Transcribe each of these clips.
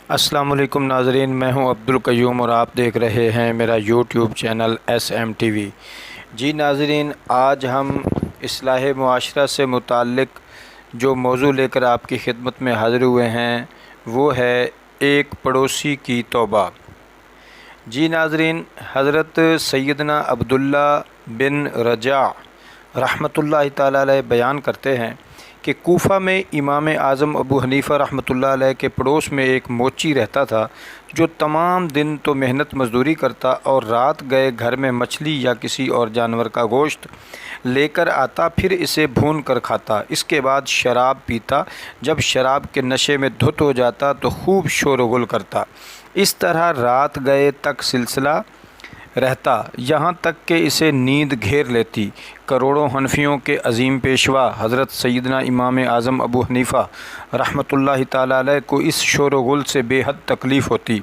السلام علیکم ناظرین، میں ہوں عبدالقیوم اور آپ دیکھ رہے ہیں میرا یوٹیوب چینل SMTV۔ جی ناظرین، آج ہم اصلاح معاشرہ سے متعلق جو موضوع لے کر آپ کی خدمت میں حاضر ہوئے ہیں وہ ہے ایک پڑوسی کی توبہ۔ جی ناظرین، حضرت سیدنا عبداللہ بن رجاء رحمۃ اللہ تعالیٰ علیہ بیان کرتے ہیں کہ کوفہ میں امام اعظم ابو حنیفہ رحمۃ اللہ علیہ کے پڑوس میں ایک موچی رہتا تھا جو تمام دن تو محنت مزدوری کرتا اور رات گئے گھر میں مچھلی یا کسی اور جانور کا گوشت لے کر آتا، پھر اسے بھون کر کھاتا، اس کے بعد شراب پیتا۔ جب شراب کے نشے میں دھت ہو جاتا تو خوب شور و غل کرتا۔ اس طرح رات گئے تک سلسلہ رہتا، یہاں تک کہ اسے نیند گھیر لیتی۔ کروڑوں حنفیوں کے عظیم پیشوا حضرت سیدنا امام اعظم ابو حنیفہ رحمۃ اللہ تعالیٰ علیہ کو اس شور و غل سے بے حد تکلیف ہوتی،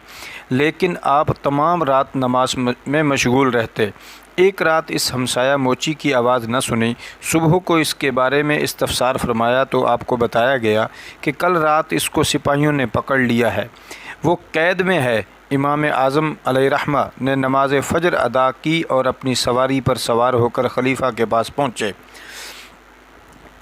لیکن آپ تمام رات نماز میں مشغول رہتے۔ ایک رات اس ہمسایہ موچی کی آواز نہ سنی۔ صبح کو اس کے بارے میں استفسار فرمایا تو آپ کو بتایا گیا کہ کل رات اس کو سپاہیوں نے پکڑ لیا ہے، وہ قید میں ہے۔ امام اعظم علیہ رحمہ نے نماز فجر ادا کی اور اپنی سواری پر سوار ہو کر خلیفہ کے پاس پہنچے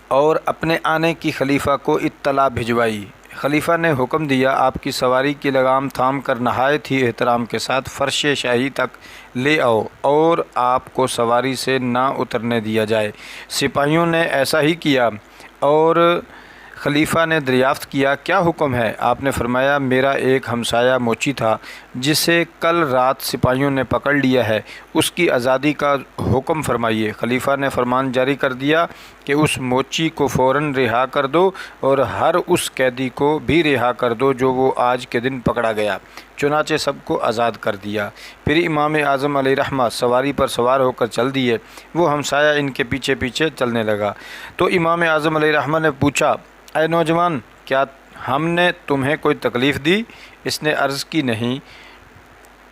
اور اپنے آنے کی خلیفہ کو اطلاع بھجوائی۔ خلیفہ نے حکم دیا، آپ کی سواری کی لگام تھام کر نہایت ہی احترام کے ساتھ فرش شاہی تک لے آؤ اور آپ کو سواری سے نہ اترنے دیا جائے۔ سپاہیوں نے ایسا ہی کیا اور خلیفہ نے دریافت کیا، کیا حکم ہے؟ آپ نے فرمایا، میرا ایک ہمسایہ موچی تھا جسے کل رات سپاہیوں نے پکڑ لیا ہے، اس کی آزادی کا حکم فرمائیے۔ خلیفہ نے فرمان جاری کر دیا کہ اس موچی کو فوراً رہا کر دو اور ہر اس قیدی کو بھی رہا کر دو جو وہ آج کے دن پکڑا گیا۔ چنانچہ سب کو آزاد کر دیا۔ پھر امام اعظم علیہ رحمہ سواری پر سوار ہو کر چل دیے، وہ ہمسایہ ان کے پیچھے پیچھے چلنے لگا۔ تو امام اعظم علیہ رحمہ نے پوچھا، اے نوجوان، کیا ہم نے تمہیں کوئی تکلیف دی؟ اس نے عرض کی، نہیں،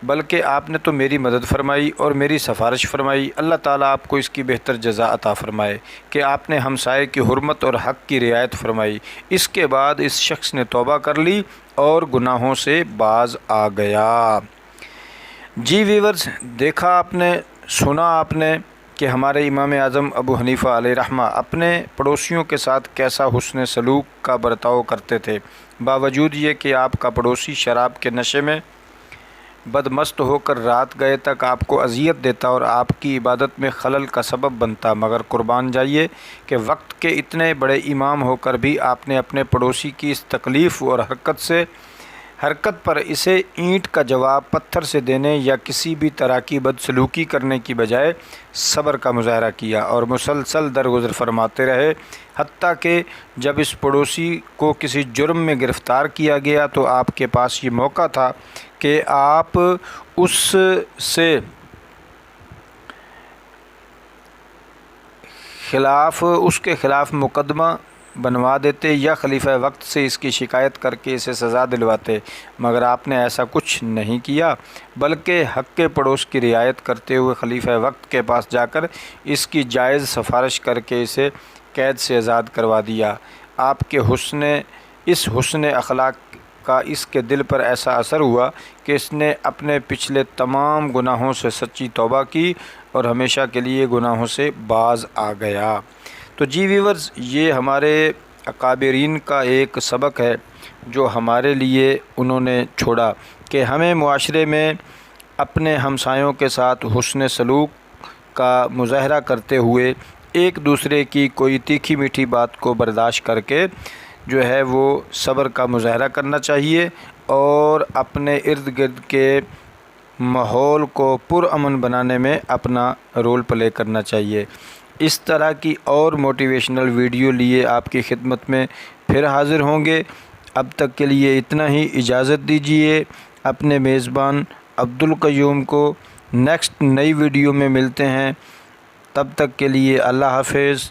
بلکہ آپ نے تو میری مدد فرمائی اور میری سفارش فرمائی۔ اللہ تعالیٰ آپ کو اس کی بہتر جزا عطا فرمائے کہ آپ نے ہمسائے کی حرمت اور حق کی رعایت فرمائی۔ اس کے بعد اس شخص نے توبہ کر لی اور گناہوں سے باز آ گیا۔ جی ویورز، دیکھا آپ نے، سنا آپ نے کہ ہمارے امام اعظم ابو حنیفہ علیہ رحمہ اپنے پڑوسیوں کے ساتھ کیسا حسن سلوک کا برتاؤ کرتے تھے، باوجود یہ کہ آپ کا پڑوسی شراب کے نشے میں بدمست ہو کر رات گئے تک آپ کو اذیت دیتا اور آپ کی عبادت میں خلل کا سبب بنتا، مگر قربان جائیے کہ وقت کے اتنے بڑے امام ہو کر بھی آپ نے اپنے پڑوسی کی اس تکلیف اور حرکت پر اسے اینٹ کا جواب پتھر سے دینے یا کسی بھی طرح کی بدسلوکی کرنے کی بجائے صبر کا مظاہرہ کیا اور مسلسل درگزر فرماتے رہے، حتیٰ کہ جب اس پڑوسی کو کسی جرم میں گرفتار کیا گیا تو آپ کے پاس یہ موقع تھا کہ آپ اس کے خلاف مقدمہ بنوا دیتے یا خلیفہ وقت سے اس کی شکایت کر کے اسے سزا دلواتے، مگر آپ نے ایسا کچھ نہیں کیا، بلکہ حق پڑوس کی رعایت کرتے ہوئے خلیفہ وقت کے پاس جا کر اس کی جائز سفارش کر کے اسے قید سے آزاد کروا دیا۔ آپ کے اس حسن اخلاق کا اس کے دل پر ایسا اثر ہوا کہ اس نے اپنے پچھلے تمام گناہوں سے سچی توبہ کی اور ہمیشہ کے لیے گناہوں سے باز آ گیا۔ تو جی ویورز، یہ ہمارے اکابرین کا ایک سبق ہے جو ہمارے لیے انہوں نے چھوڑا کہ ہمیں معاشرے میں اپنے ہمسایوں کے ساتھ حسن سلوک کا مظاہرہ کرتے ہوئے ایک دوسرے کی کوئی تیکھی میٹھی بات کو برداشت کر کے جو ہے وہ صبر کا مظاہرہ کرنا چاہیے اور اپنے ارد گرد کے ماحول کو پرامن بنانے میں اپنا رول پلے کرنا چاہیے۔ اس طرح کی اور موٹیویشنل ویڈیو لیے آپ کی خدمت میں پھر حاضر ہوں گے۔ اب تک کے لیے اتنا ہی، اجازت دیجیے۔ اپنے میزبان عبدالقیوم کو نیکسٹ نئی ویڈیو میں ملتے ہیں، تب تک کے لیے اللہ حافظ۔